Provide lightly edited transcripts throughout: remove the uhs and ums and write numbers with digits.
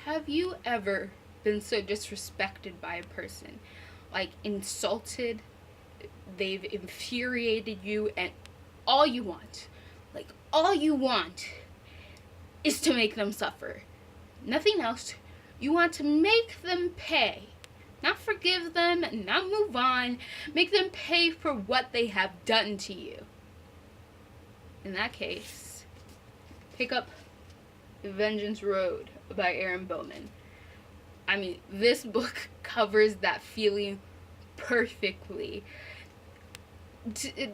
Have you ever been so disrespected by a person? Like, insulted, they've infuriated you, and all you want, all you want is to make them suffer. Nothing else. You want to make them pay. Not forgive them, not move on. Make them pay for what they have done to you. In that case, pick up Vengeance Road by Erin Bowman. I mean, this book covers that feeling perfectly.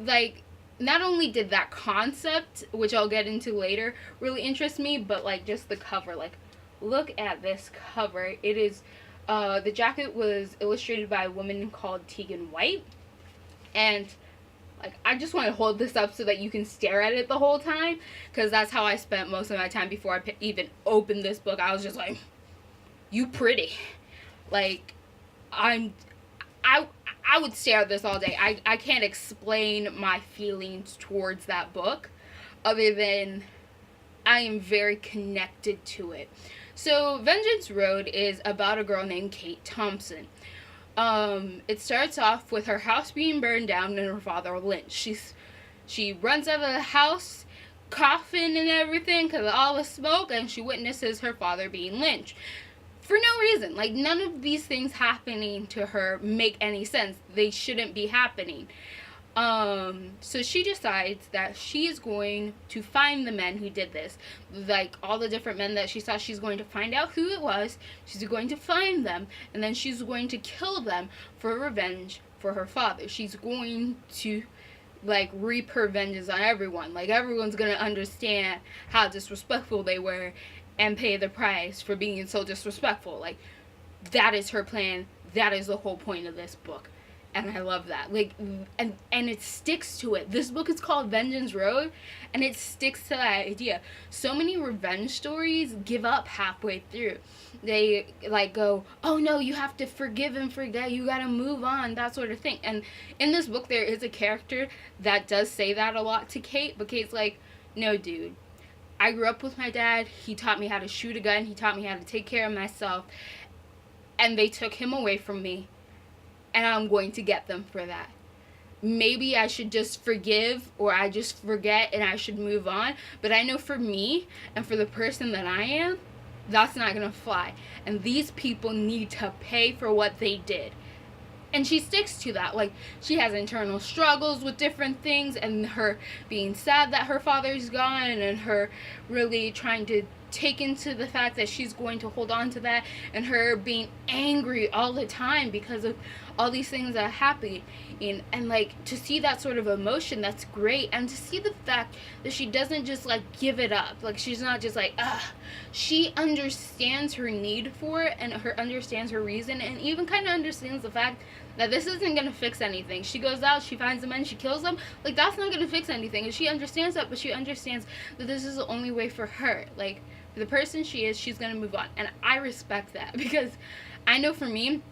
Like, not only did that concept, which I'll get into later, really interest me, but like just the cover. Like, look at this cover. It is, the jacket was illustrated by a woman called Tegan White, and like, I just want to hold this up so that you can stare at it the whole time, because that's how I spent most of my time before I even opened this book. I was just like, you pretty. Like, I would stare at this all day. I can't explain my feelings towards that book other than I am very connected to it. So, Vengeance Road is about a girl named Kate Thompson. It starts off with her house being burned down and her father lynched. She runs out of the house, coughing and everything because of all the smoke, and she witnesses her father being lynched. For no reason. Like, none of these things happening to her make any sense. They shouldn't be happening. So she decides that she is going to find the men who did this. Like, all the different men that she saw, she's going to find out who it was. She's going to find them. And then she's going to kill them for revenge for her father. She's going to, like, reap her vengeance on everyone. Like, everyone's going to understand how disrespectful they were and pay the price for being so disrespectful. Like, that is her plan. That is the whole point of this book. And I love that. Like, and it sticks to it. This book is called Vengeance Road, and it sticks to that idea. So many revenge stories give up halfway through. They, like, go, oh no, you have to forgive and forget, you gotta move on, that sort of thing. And in this book, there is a character that does say that a lot to Kate, but Kate's like, no, dude. I grew up with my dad. He taught me how to shoot a gun. He taught me how to take care of myself. And they took him away from me. And I'm going to get them for that. Maybe I should just forgive, or I just forget and I should move on. But I know for me and for the person that I am, that's not going to fly. And these people need to pay for what they did. And she sticks to that. Like, she has internal struggles with different things, and her being sad that her father's gone, and her really trying to take into the fact that she's going to hold on to that, and her being angry all the time because of all these things that are happening. And like, to see that sort of emotion, that's great. And to see the fact that she doesn't just like give it up. Like, she's not just like, she understands her need for it, and understands her reason, and even kind of understands the fact that this isn't going to fix anything. She goes out, she finds the men, she kills them. Like, that's not going to fix anything. And she understands that, but she understands that this is the only way for her. Like, for the person she is, she's going to move on. And I respect that, because I know for me,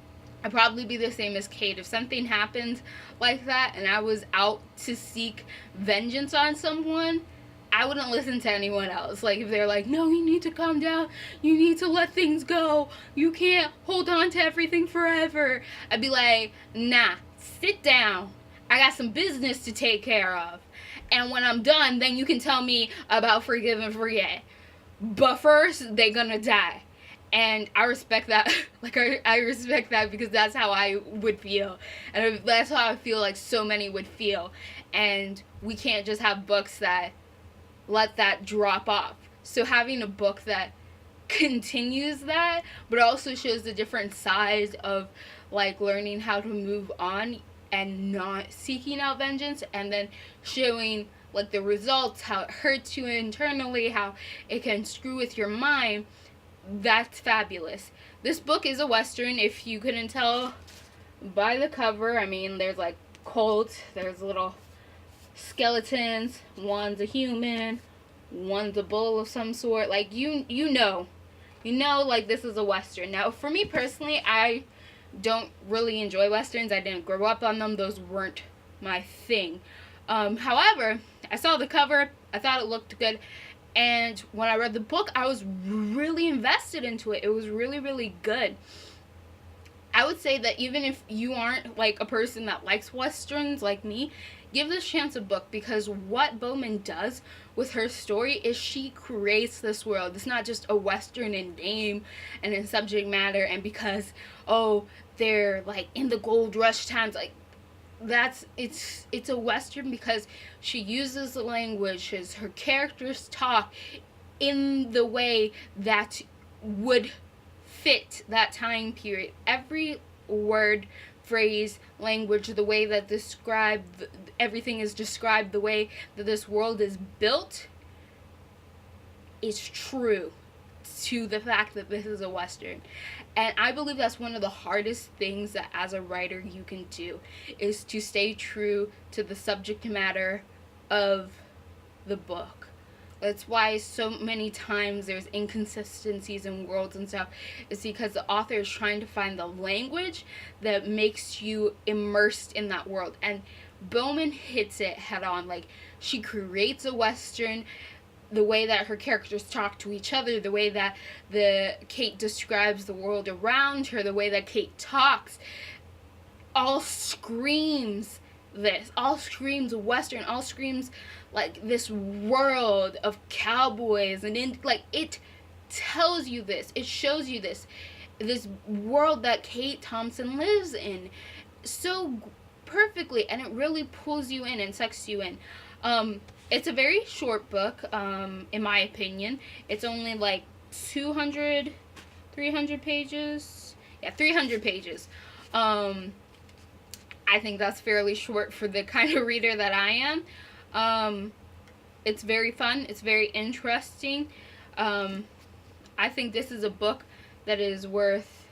I'd probably be the same as Kate. If something happened like that and I was out to seek vengeance on someone, I wouldn't listen to anyone else. Like, if they're like, no, you need to calm down, you need to let things go, you can't hold on to everything forever, I'd be like, nah, sit down, I got some business to take care of, and when I'm done, then you can tell me about forgive and forget. But first, they're gonna die. And I respect that. Like, I respect that, because that's how I would feel. And that's how I feel like so many would feel. And we can't just have books that let that drop off. So having a book that continues that, but also shows the different sides of, like, learning how to move on and not seeking out vengeance, and then showing, like, the results, how it hurts you internally, how it can screw with your mind, that's fabulous. This book is a Western, if you couldn't tell by the cover. I mean, there's, like, Colt, there's little skeletons, one's a human, one's a bull of some sort. Like, you know, like, this is a Western. Now, for me personally, I don't really enjoy Westerns. I didn't grow up on them. Those weren't my thing. However, I saw the cover, I thought it looked good, And when I read the book, I was really invested into it. It was really, really good. I would say that even if you aren't like a person that likes westerns like me, give this chance a book, because what Bowman does with her story is she creates this world. It's not just a western in name and in subject matter, and because they're like in the gold rush times, like it's a western because she uses the languages, her characters talk in the way that would fit that time period. Every word, phrase, language, the way that everything is described, the way that this world is built is true to the fact that this is a western. And I believe that's one of the hardest things that as a writer you can do, is to stay true to the subject matter of the book. That's why so many times there's inconsistencies in worlds and stuff. It's because the author is trying to find the language that makes you immersed in that world. And Bowman hits it head on. Like, she creates a western, the way that her characters talk to each other, the way that Kate describes the world around her, the way that Kate talks, all screams this. All screams western. All screams like this world of cowboys, and like it tells you this. It shows you this world that Kate Thompson lives in so perfectly, and it really pulls you in and sucks you in. It's a very short book, in my opinion. It's only like 300 pages. Yeah, 300 pages. I think that's fairly short for the kind of reader that I am. It's very fun. It's very interesting. I think this is a book that is worth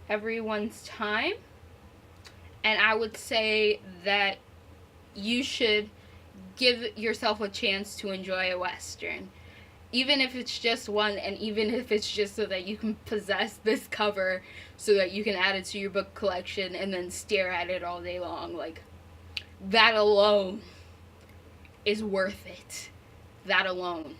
everyone's time. And I would say that you should give yourself a chance to enjoy a western. Even if it's just one, and even if it's just so that you can possess this cover, so that you can add it to your book collection and then stare at it all day long. Like, that alone is worth it. That alone.